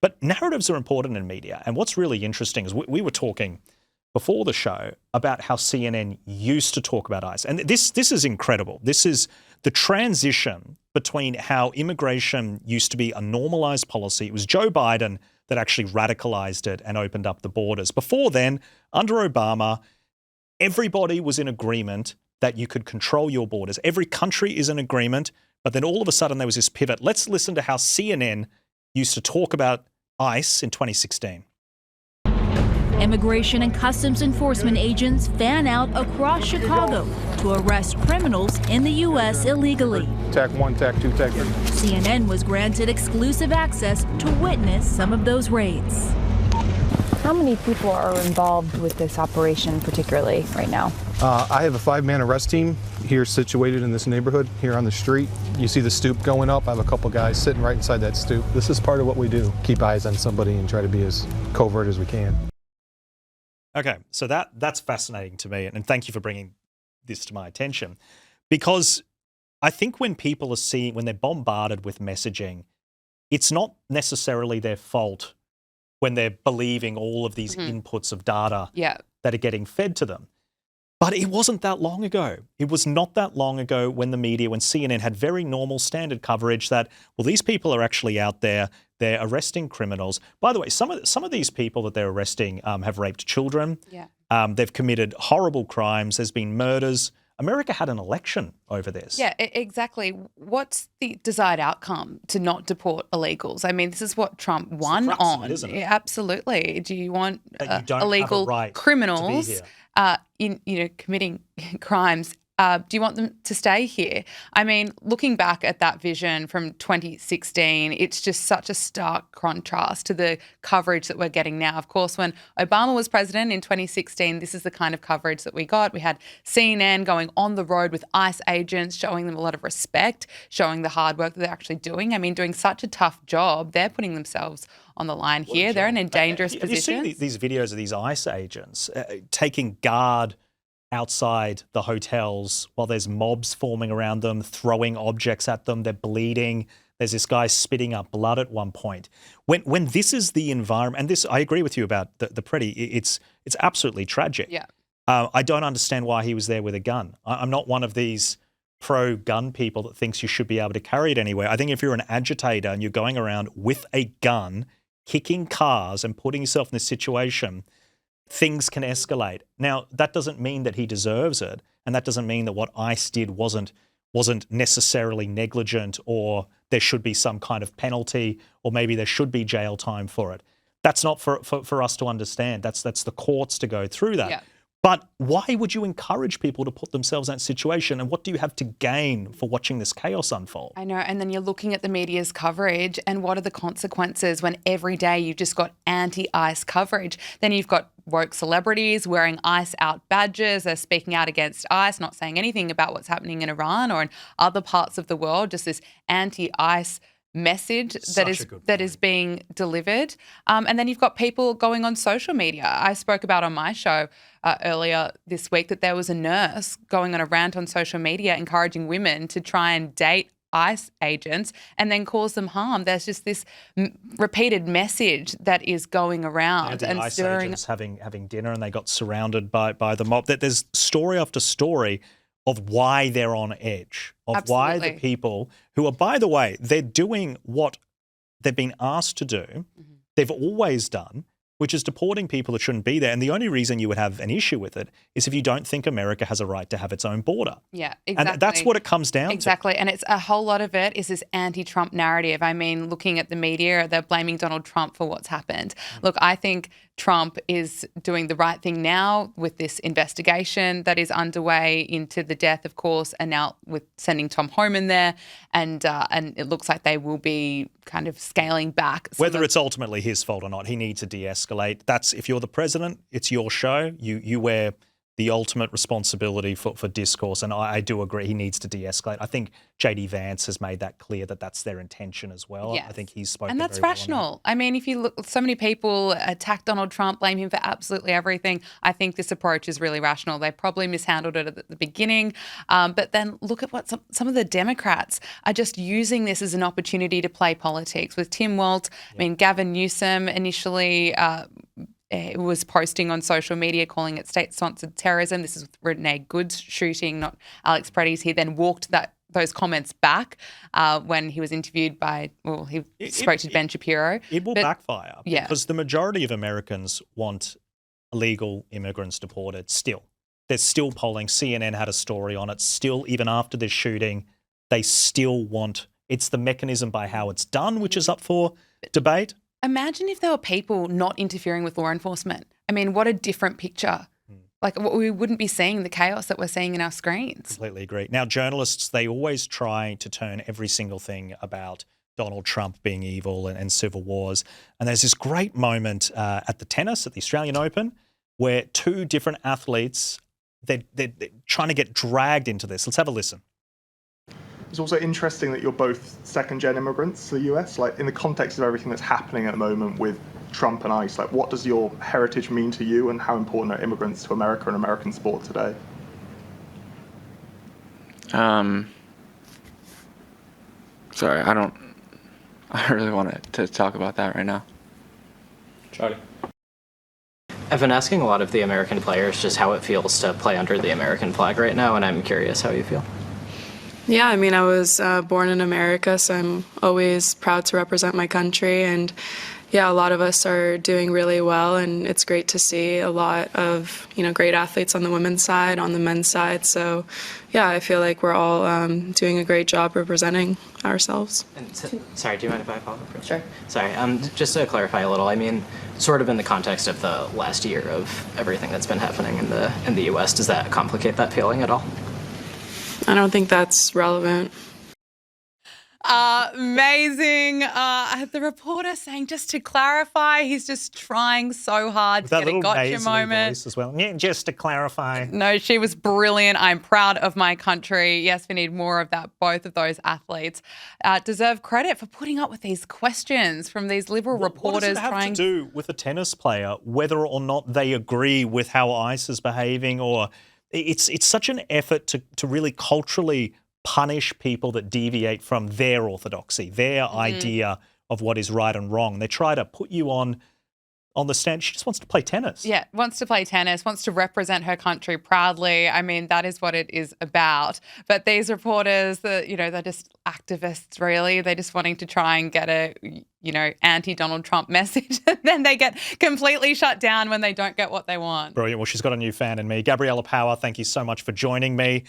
But narratives are important in media. And what's really interesting is we were talking before the show about how CNN used to talk about ICE. And this is incredible. This is the transition between how immigration used to be a normalized policy. It was Joe Biden that actually radicalized it and opened up the borders. Before then, under Obama, everybody was in agreement that you could control your borders. Every country is in agreement, but then all of a sudden there was this pivot. Let's listen to how CNN used to talk about ICE in 2016. Immigration and Customs Enforcement agents fan out across Chicago to arrest criminals in the U.S. illegally. Tac 1, Tac 2, Tac 3. CNN was granted exclusive access to witness some of those raids. How many people are involved with this operation particularly right now? I have a 5-man arrest team here situated in this neighborhood here on the street. You see the stoop going up. I have a couple guys sitting right inside that stoop. This is part of what we do. Keep eyes on somebody and try to be as covert as we can. Okay, so that's fascinating to me, and thank you for bringing this to my attention, because I think when people are when they're bombarded with messaging, it's not necessarily their fault when they're believing all of these inputs of data that are getting fed to them. But it wasn't that long ago. It was not that long ago when when CNN had very normal standard coverage that, well, these people are actually out there, they're arresting criminals. By the way, some of these people that they're arresting have raped children. Yeah. They've committed horrible crimes. There's been murders. America had an election over this. Yeah, exactly. What's the desired outcome to not deport illegals? I mean, this is what Trump won on. Isn't it? Yeah, absolutely. Do you want you don't illegal have a right criminals to be here. committing crimes? Do you want them to stay here? I mean, looking back at that vision from 2016, it's just such a stark contrast to the coverage that we're getting now. Of course, when Obama was president in 2016, this is the kind of coverage that we got. We had CNN going on the road with ICE agents, showing them a lot of respect, showing the hard work that they're actually doing. I mean, doing such a tough job. They're putting themselves on the line here. They're in a dangerous position. Have you seen these videos of these ICE agents taking guard outside the hotels while there's mobs forming around them, throwing objects at them, they're bleeding. There's this guy spitting up blood at one point. When this is the environment, and this, I agree with you about the Preddy, it's absolutely tragic. Yeah. I don't understand why he was there with a gun. I'm not one of these pro-gun people that thinks you should be able to carry it anywhere. I think if you're an agitator and you're going around with a gun, kicking cars and putting yourself in this situation, things can escalate. Now, that doesn't mean that he deserves it, and that doesn't mean that what ICE did wasn't necessarily negligent, or there should be some kind of penalty, or maybe there should be jail time for it. That's not for us to understand. That's the courts to go through that. Yeah. But why would you encourage people to put themselves in that situation? And what do you have to gain for watching this chaos unfold? I know. And then you're looking at the media's coverage, and what are the consequences when every day you've just got anti-ICE coverage? Then you've got woke celebrities wearing ICE out badges. They're speaking out against ICE, not saying anything about what's happening in Iran or in other parts of the world, just this anti-ICE message that is being delivered. And then you've got people going on social media. I spoke about on my show earlier this week that there was a nurse going on a rant on social media encouraging women to try and date ICE agents and then cause them harm. There's just this repeated message that is going around and ICE stirring. Agents having dinner, and they got surrounded by the mob. There's story after story of why they're on edge, of why the people who are, by the way, they're doing what they've been asked to do, they've always done, which is deporting people that shouldn't be there. And the only reason you would have an issue with it is if you don't think America has a right to have its own border. Yeah, exactly. And that's what it comes down to. Exactly. And it's a whole lot of it is this anti-Trump narrative. I mean, looking at the media, they're blaming Donald Trump for what's happened. Look, I think Trump is doing the right thing now with this investigation that is underway into the death, of course, and now with sending Tom Homan there. And it looks like they will be kind of scaling back. Whether it's ultimately his fault or not, he needs to de-escalate. That's, if you're the president, it's your show. You wear the ultimate responsibility for discourse. And I do agree he needs to de-escalate. I think JD Vance has made that clear that that's their intention as well. Yes. I think he's spoken And that's very well on rational. I mean, if you look, so many people attack Donald Trump, blame him for absolutely everything. I think this approach is really rational. They probably mishandled it at the beginning. But then look at what some of the Democrats are just using this as an opportunity to play politics. With Tim Walz, I mean, Gavin Newsom initially was posting on social media calling it state-sponsored terrorism. This is with Renee Good's shooting, not Alex Preddy's. He then walked those comments back when he was interviewed by, he spoke to Ben Shapiro. It will backfire Yeah. because the majority of Americans want illegal immigrants deported still. There's still polling. CNN had a story on it. Still, even after this shooting, they still want, it's the mechanism by how it's done, which is up for debate. Imagine if there were people not interfering with law enforcement. I mean, what a different picture. Like, we wouldn't be seeing the chaos that we're seeing in our screens. Completely agree. Now, journalists, they always try to turn every single thing about Donald Trump being evil and civil wars. And there's this great moment at the tennis, at the Australian Open, where two different athletes, they're trying to get dragged into this. Let's have a listen. It's also interesting that you're both second-gen immigrants to the US. Like, in the context of everything that's happening at the moment with Trump and ICE, like, what does your heritage mean to you, and how important are immigrants to America and American sport today? Sorry, I don't really want to talk about that right now. Charlie. I've been asking a lot of the American players just how it feels to play under the American flag right now, and I'm curious how you feel. Yeah, I mean, I was born in America, so I'm always proud to represent my country. And yeah, a lot of us are doing really well, and it's great to see a lot of, great athletes on the women's side, on the men's side. So yeah, I feel like we're all doing a great job representing ourselves. And sorry, do you mind if I follow up? Sure. Sorry, just to clarify a little, I mean, sort of in the context of the last year of everything that's been happening in the U.S., does that complicate that feeling at all? I don't think that's relevant. Amazing. The reporter saying, just to clarify, he's just trying so hard to That get a little gotcha nasally moment. voice as well. Yeah, just to clarify. No, she was brilliant. I'm proud of my country. Yes, we need more of that. Both of those athletes deserve credit for putting up with these questions from these liberal reporters. What does it have to do with a tennis player, whether or not they agree with how ICE is behaving? Or it's such an effort to really culturally punish people that deviate from their orthodoxy, their idea of what is right and wrong. They try to put you on the stand. She just wants to play tennis. Yeah, wants to play tennis, wants to represent her country proudly. I mean, that is what it is about. But these reporters, they're just activists, really. They're just wanting to try and get a, anti-Donald Trump message. And then they get completely shut down when they don't get what they want. Brilliant. Well, she's got a new fan in me. Gabriella Power, thank you so much for joining me.